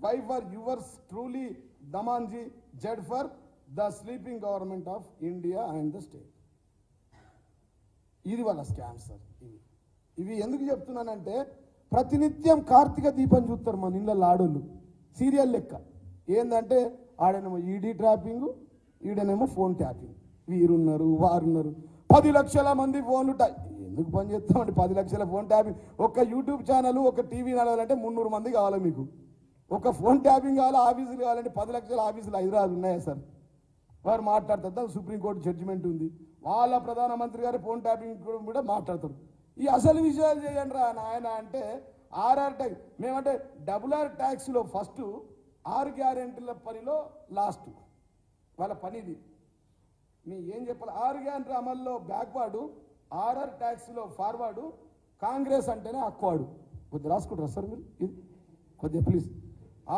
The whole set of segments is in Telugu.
వై ఫర్ యువర్స్ ట్రూలీ దమాన్జీ zed for the sleeping government of India and the state. ఇది వాళ్ళ స్కామ్ సార్. ఇవి ఎందుకు చెప్తున్నానంటే ప్రతినిత్యం కార్తీక దీపం చూస్తారు మన ఇళ్ళ ఆడోళ్ళు సీరియల్ లెక్క. ఏంటంటే ఆడనేమో ఈడీ ట్రాపింగ్, ఈడనేమో ఫోన్ ట్యాపింగ్. వీరున్నారు వారున్నారు. 10 లక్షల మంది ఫోన్లు ఎందుకు పని చేస్తామండి? 10 లక్షల ఫోన్ ట్యాపింగ్. ఒక యూట్యూబ్ ఛానల్, ఒక టీవీ నడవాలంటే 300 మంది కావాలి మీకు. ఒక ఫోన్ ట్యాపింగ్ కావాలి, ఆఫీసులు కావాలంటే 10 లక్షల ఆఫీసులు హైదరాబాద్ ఉన్నాయా సార్? వారు మాట్లాడతారు. సుప్రీంకోర్టు జడ్జిమెంట్ ఉంది. వాళ్ళ ప్రధానమంత్రి గారు ఫోన్ ట్యాపింగ్ కూడా మాట్లాడతారు. ఈ అసలు విషయాలు చేయండి రా నాయన అంటే ఆర్ఆర్ ట్యాక్స్. మేమంటే డబుల్-ఆర్ ట్యాక్స్లో ఫస్ట్ 6 గ్యారెంటీల పనిలో లాస్ట్ వాళ్ళ పనిది. మీ ఏం చెప్పాలి? 6 గ్యారెంటీ అమల్లో బ్యాక్వర్డు, ఆర్ఆర్ ట్యాక్స్లో ఫార్వర్డు, కాంగ్రెస్ అంటేనే అక్వాడు. కొద్దిగా రాసుకుంటారా సార్ మీరు? ఇది కొద్దిగా ప్లీజ్.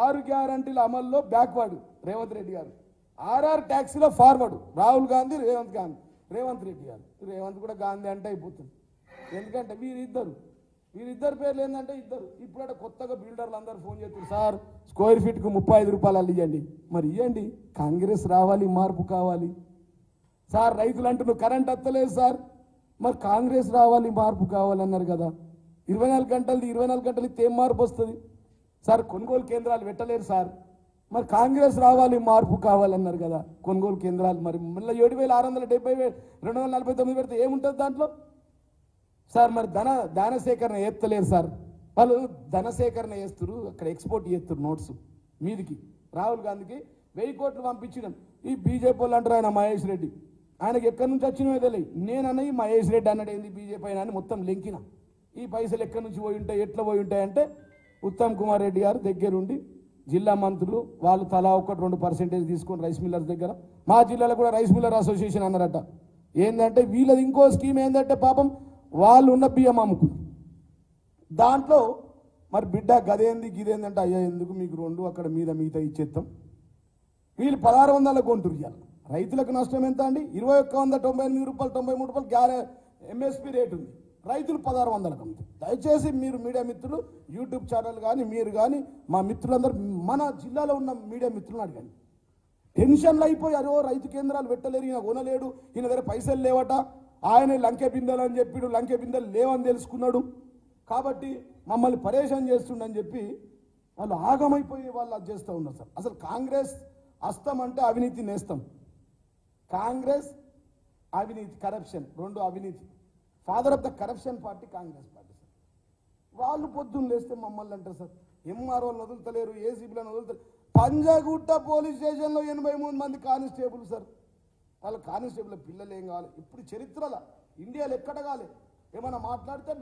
6 గ్యారెంటీల అమల్లో బ్యాక్వర్డ్ రేవంత్ రెడ్డి గారు, ఆర్ఆర్ ట్యాక్స్లో ఫార్వర్డ్ రాహుల్ గాంధీ, రేవంత్ రెడ్డి గారు. రేవంత్ కూడా గాంధీ అంటే అయిపోతుంది. ఎందుకంటే వీరిద్దరు పేర్లు ఏంటంటే ఇద్దరు. ఇప్పుడు కొత్తగా బిల్డర్లు అందరూ ఫోన్ చేస్తారు, సార్ స్క్వేర్ ఫీట్కు 35 రూపాయలు ఇవ్వండి. మరి ఇవ్వండి, కాంగ్రెస్ రావాలి, మార్పు కావాలి. సార్ రైతులు అంటున్నారు కరెంట్ వస్తలేదు సార్, మరి కాంగ్రెస్ రావాలి, మార్పు కావాలన్నారు కదా. 24 గంటలు ఇస్తే ఏం మార్పు వస్తుంది సార్? కొనుగోలు కేంద్రాలు పెట్టలేరు సార్, మరి కాంగ్రెస్ రావాలి, మార్పు కావాలన్నారు కదా. కొనుగోలు కేంద్రాలు మరి మళ్ళీ 7,670, 249 పెడితే ఏముంటుంది దాంట్లో సార్? మరి ధన సేకరణ చేస్తలేరు సార్. వాళ్ళు ధన సేకరణ చేస్తారు, అక్కడ ఎక్స్పోర్ట్ చేస్తారు నోట్స్ మీదికి. రాహుల్ గాంధీకి 1000 కోట్లు పంపించడం. ఈ బీజేపీ వాళ్ళు అంటారు ఆయన మహేష్ రెడ్డి, ఆయనకి ఎక్కడి నుంచి వచ్చినవో తెలియదు. నేనన్న ఈ మహేష్ రెడ్డి అన్నాడు ఏంది బీజేపీ అయినా అని మొత్తం లెంకిన. ఈ పైసలు ఎక్కడి నుంచి పోయి ఉంటాయి, ఎట్లా పోయి ఉంటాయంటే ఉత్తమ్ కుమార్ రెడ్డి గారు దగ్గరుండి జిల్లా మంత్రులు వాళ్ళు తలా 1-2% తీసుకొని రైస్ మిల్లర్స్ దగ్గర, మా జిల్లాలో కూడా రైస్ మిల్లర్ అసోసియేషన్ అన్నారట. ఏంటంటే వీళ్ళది ఇంకో స్కీమ్ ఏంటంటే పాపం వాళ్ళు ఉన్న బియ్యం అమ్ముకుని దాంట్లో మరి బిడ్డ గదేంది గిదేందంటే అయ్యా ఎందుకు మీకు 2 అక్కడ మిగతా ఇచ్చేస్తాం. వీళ్ళు 1600 కొంటురు. ఇవ్వాలి రైతులకు నష్టం ఎంత అండి? 2198 రూపాయలు 93 రూపాయలు ఎంఎస్పీ రేటు ఉంది. రైతులు 1600 అమ్ముతారు. దయచేసి మీరు మీడియా మిత్రులు, యూట్యూబ్ ఛానల్ కానీ మీరు కానీ మా మిత్రులందరూ మన జిల్లాలో ఉన్న మీడియా మిత్రులను అడగండి. టెన్షన్లు అయిపోయారు, రైతు కేంద్రాలు పెట్టలేరు, ఈయన కొనలేడు, ఈయన దగ్గర పైసలు లేవట, ఆయన లంకె బిందెలు అని చెప్పాడు, లంకె బిందెలు లేవని తెలుసుకున్నాడు కాబట్టి మమ్మల్ని పరేషాన్ చేస్తుండని చెప్పి వాళ్ళు ఆగమైపోయి వాళ్ళు అది చేస్తూ ఉన్నారు సార్. అసలు కాంగ్రెస్ అస్తం అంటే అవినీతి నేస్తం. కాంగ్రెస్ అవినీతి, కరప్షన్, 2 అవినీతి. Father of the corruption party Congress party sir. వాళ్ళు పొద్దున్న లేస్తే మమ్మల్ని అంటారు సార్ ఎంఆర్ఓలను వదులుతలేరు, ఏసీబీలను వదులుతలేరు. పంజాగుట్ట పోలీస్ స్టేషన్లో 83 మంది కానిస్టేబుల్ సార్. వాళ్ళ కానిస్టేబుల్ పిల్లలు ఏం కావాలి? ఇప్పుడు చరిత్రలో ఇండియాలో ఎక్కడ కాలే. ఏమైనా మాట్లాడితే